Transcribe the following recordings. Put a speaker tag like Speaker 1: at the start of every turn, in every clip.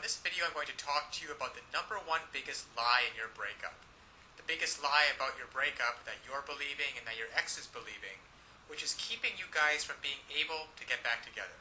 Speaker 1: this video I'm going to talk to you about the number one biggest lie in your breakup. The biggest lie about your breakup that you're believing and that your ex is believing, which is keeping you guys from being able to get back together.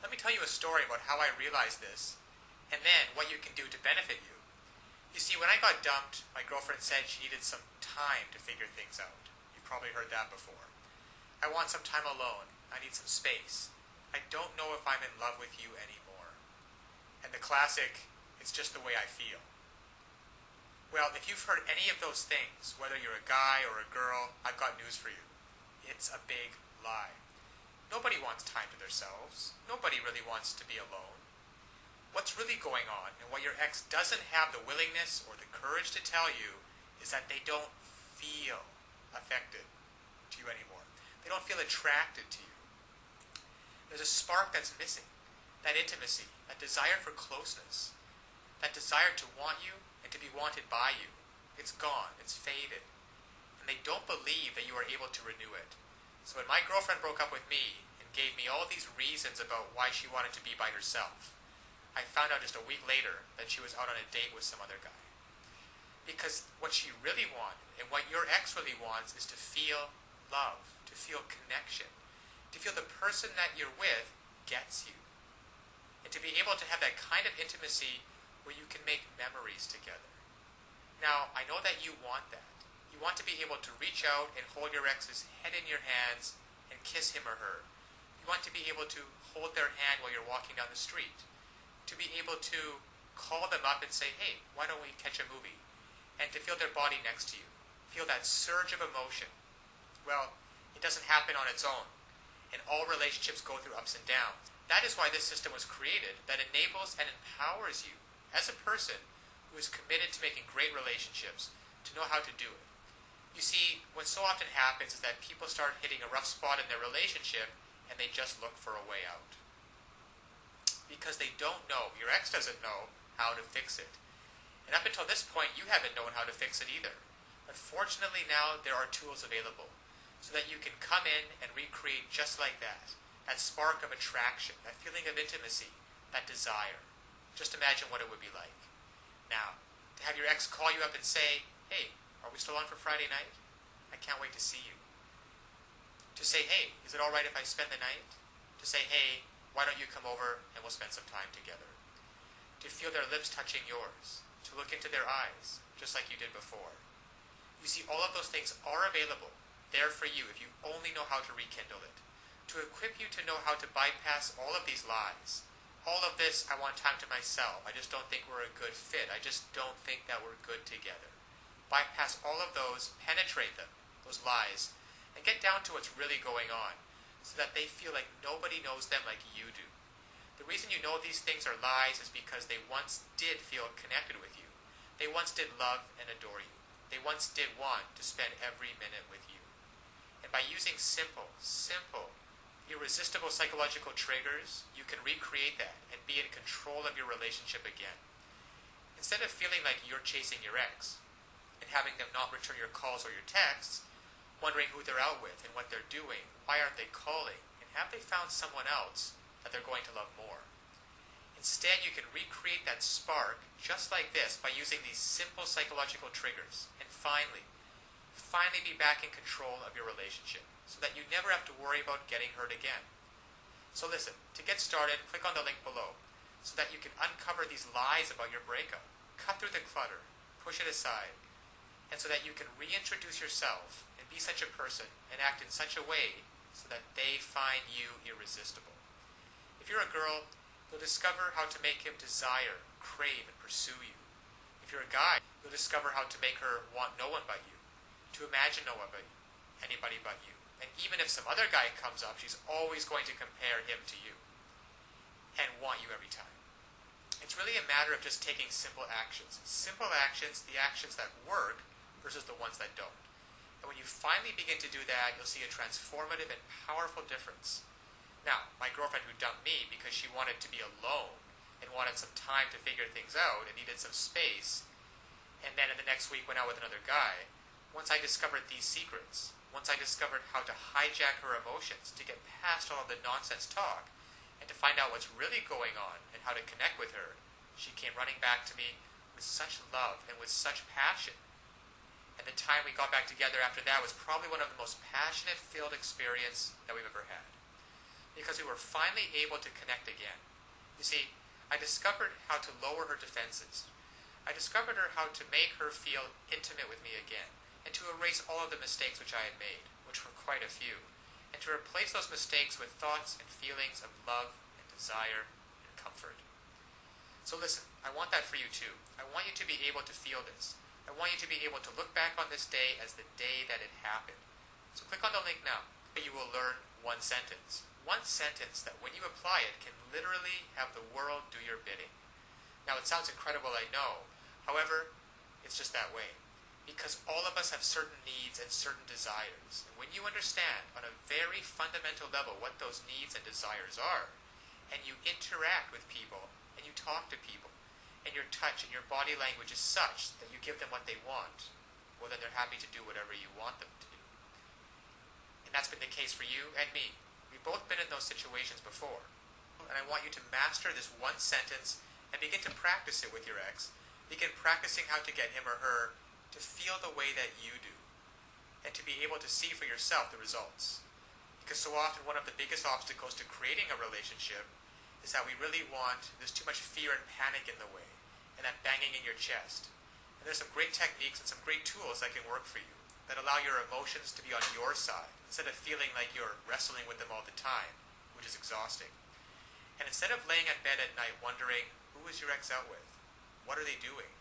Speaker 1: Let me tell you a story about how I realized this, and then what you can do to benefit you. You see, when I got dumped, my girlfriend said she needed some time to figure things out. You've probably heard that before. I want some time alone. I need some space. I don't know if I'm in love with you anymore. And the classic, it's just the way I feel. Well, if you've heard any of those things, whether you're a guy or a girl, I've got news for you. It's a big lie. Nobody wants time to themselves. Nobody really wants to be alone. What's really going on, and what your ex doesn't have the willingness or the courage to tell you, is that they don't feel affected to you anymore. They don't feel attracted to you. There's a spark that's missing. That intimacy, that desire for closeness, that desire to want you and to be wanted by you. It's gone. It's faded. And they don't believe that you are able to renew it. So when my girlfriend broke up with me and gave me all these reasons about why she wanted to be by herself, I found out just a week later that she was out on a date with some other guy. Because what she really wanted, and what your ex really wants, is to feel love, to feel connection, to feel the person that you're with gets you. And to be able to have that kind of intimacy where you can make memories together. Now, I know that you want that. You want to be able to reach out and hold your ex's head in your hands and kiss him or her. You want to be able to hold their hand while you're walking down the street. To be able to call them up and say, hey, why don't we catch a movie? And to feel their body next to you. Feel that surge of emotion. Well, it doesn't happen on its own. And all relationships go through ups and downs. That is why this system was created, that enables and empowers you as a person who is committed to making great relationships to know how to do it. You see, what so often happens is that people start hitting a rough spot in their relationship and they just look for a way out. Because they don't know, your ex doesn't know how to fix it. And up until this point, you haven't known how to fix it either. But fortunately now, there are tools available so that you can come in and recreate just like that. That spark of attraction, that feeling of intimacy, that desire. Just imagine what it would be like. Now, to have your ex call you up and say, hey, are we still on for Friday night? I can't wait to see you. To say, hey, is it all right if I spend the night? To say, hey, why don't you come over and we'll spend some time together? To feel their lips touching yours. To look into their eyes, just like you did before. You see, all of those things are available, there for you if you only know how to rekindle it. To equip you to know how to bypass all of these lies. All of this, I want time to myself. I just don't think we're a good fit. I just don't think that we're good together. Bypass all of those, penetrate them, those lies, and get down to what's really going on so that they feel like nobody knows them like you do. The reason you know these things are lies is because they once did feel connected with you. They once did love and adore you. They once did want to spend every minute with you. And by using simple, irresistible psychological triggers, you can recreate that and be in control of your relationship again. Instead of feeling like you're chasing your ex and having them not return your calls or your texts, wondering who they're out with and what they're doing, why aren't they calling, and have they found someone else that they're going to love more. Instead, you can recreate that spark just like this by using these simple psychological triggers and finally be back in control of your relationship so that you never have to worry about getting hurt again. So listen, to get started, click on the link below so that you can uncover these lies about your breakup, cut through the clutter, push it aside, and so that you can reintroduce yourself and be such a person and act in such a way so that they find you irresistible. If you're a girl, you'll discover how to make him desire, crave, and pursue you. If you're a guy, you'll discover how to make her want no one but you, to imagine no one but you, anybody but you. And even if some other guy comes up, she's always going to compare him to you and want you every time. It's really a matter of just taking simple actions. Simple actions, the actions that work versus the ones that don't. And when you finally begin to do that, you'll see a transformative and powerful difference. Now, my girlfriend who dumped me because she wanted to be alone and wanted some time to figure things out and needed some space, and then in the next week went out with another guy, once I discovered these secrets, once I discovered how to hijack her emotions to get past all of the nonsense talk and to find out what's really going on and how to connect with her, She came running back to me with such love and with such passion. And the time we got back together after that was probably one of the most passionate filled experience that we've ever had. Because we were finally able to connect again. You see, I discovered how to lower her defenses. I discovered how to make her feel intimate with me again, and to erase all of the mistakes which I had made, which were quite a few, and to replace those mistakes with thoughts and feelings of love and desire and comfort. So listen, I want that for you too. I want you to be able to feel this. I want you to be able to look back on this day as the day that it happened. So click on the link now. You will learn one sentence. One sentence that when you apply it can literally have the world do your bidding. Now it sounds incredible, I know. However, it's just that way. Because all of us have certain needs and certain desires. And when you understand on a very fundamental level what those needs and desires are, and you interact with people, and you talk to people, and your touch and your body language is such that you give them what they want, well then they're happy to do whatever you want them to do. And that's been the case for you and me. We've both been in those situations before. And I want you to master this one sentence and begin to practice it with your ex. Begin practicing how to get him or her to feel the way that you do, and to be able to see for yourself the results. Because so often one of the biggest obstacles to creating a relationship is that we really want, there's too much fear and panic in the way, and that banging in your chest. And there's some great techniques and some great tools that can work for you, that allow your emotions to be on your side, instead of feeling like you're wrestling with them all the time, which is exhausting. And instead of laying in bed at night wondering, who is your ex out with? What are they doing?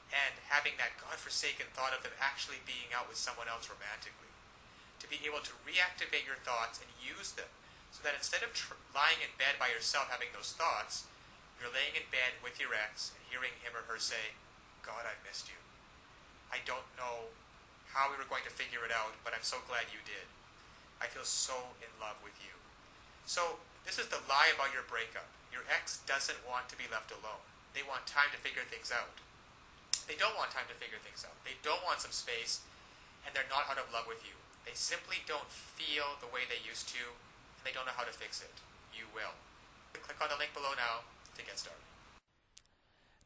Speaker 1: And having that godforsaken thought of them actually being out with someone else romantically. To be able to reactivate your thoughts and use them, so that instead of lying in bed by yourself having those thoughts, you're laying in bed with your ex and hearing him or her say, God, I missed you. I don't know how we were going to figure it out, but I'm so glad you did. I feel so in love with you. So this is the lie about your breakup. Your ex doesn't want to be left alone. They want time to figure things out. They don't want time to figure things out. They don't want some space, and they're not out of love with you. They simply don't feel the way they used to, and they don't know how to fix it. You will. Click on the link below now to get started.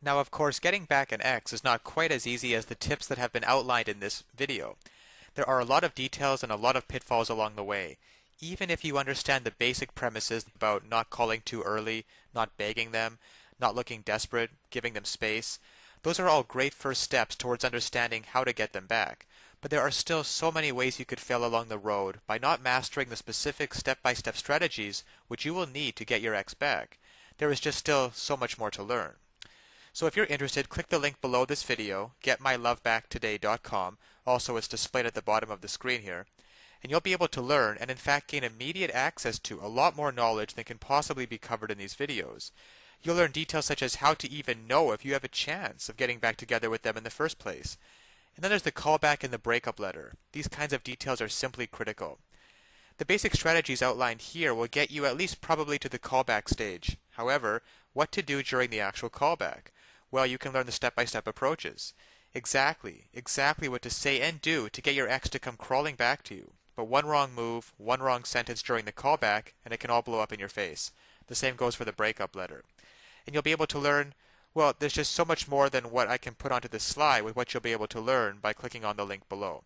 Speaker 1: Now, of course, getting back an ex is not quite as easy as the tips that have been outlined in this video. There are a lot of details and a lot of pitfalls along the way. Even if you understand the basic premises about not calling too early, not begging them, not looking desperate, giving them space, those are all great first steps towards understanding how to get them back. But there are still so many ways you could fail along the road by not mastering the specific step-by-step strategies which you will need to get your ex back. There is just still so much more to learn. So if you're interested, click the link below this video, getmylovebacktoday.com. Also, it's displayed at the bottom of the screen here. And you'll be able to learn and in fact gain immediate access to a lot more knowledge than can possibly be covered in these videos. You'll learn details such as how to even know if you have a chance of getting back together with them in the first place. And then there's the callback and the breakup letter. These kinds of details are simply critical. The basic strategies outlined here will get you at least probably to the callback stage. However, what to do during the actual callback? Well, you can learn the step-by-step approaches. Exactly what to say and do to get your ex to come crawling back to you. But one wrong move, one wrong sentence during the callback, and it can all blow up in your face. The same goes for the breakup letter. And you'll be able to learn, well, there's just so much more than what I can put onto this slide with what you'll be able to learn by clicking on the link below.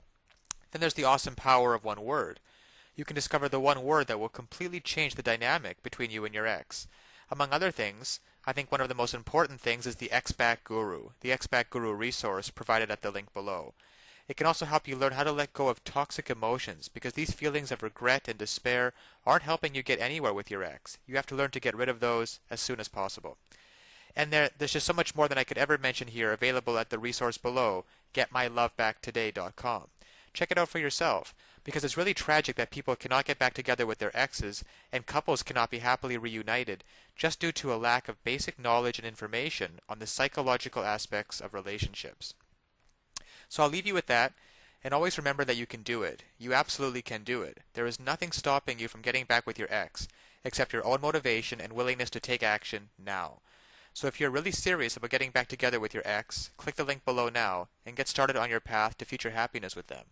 Speaker 1: Then there's the awesome power of one word. You can discover the one word that will completely change the dynamic between you and your ex. Among other things, I think one of the most important things is the Ex-Back Guru, the Ex-Back Guru resource provided at the link below. It can also help you learn how to let go of toxic emotions, because these feelings of regret and despair aren't helping you get anywhere with your ex. You have to learn to get rid of those as soon as possible. And there's just so much more than I could ever mention here available at the resource below, getmylovebacktoday.com. Check it out for yourself, because it's really tragic that people cannot get back together with their exes and couples cannot be happily reunited just due to a lack of basic knowledge and information on the psychological aspects of relationships. So I'll leave you with that, and always remember that you can do it. You absolutely can do it. There is nothing stopping you from getting back with your ex, except your own motivation and willingness to take action now. So if you're really serious about getting back together with your ex, click the link below now and get started on your path to future happiness with them.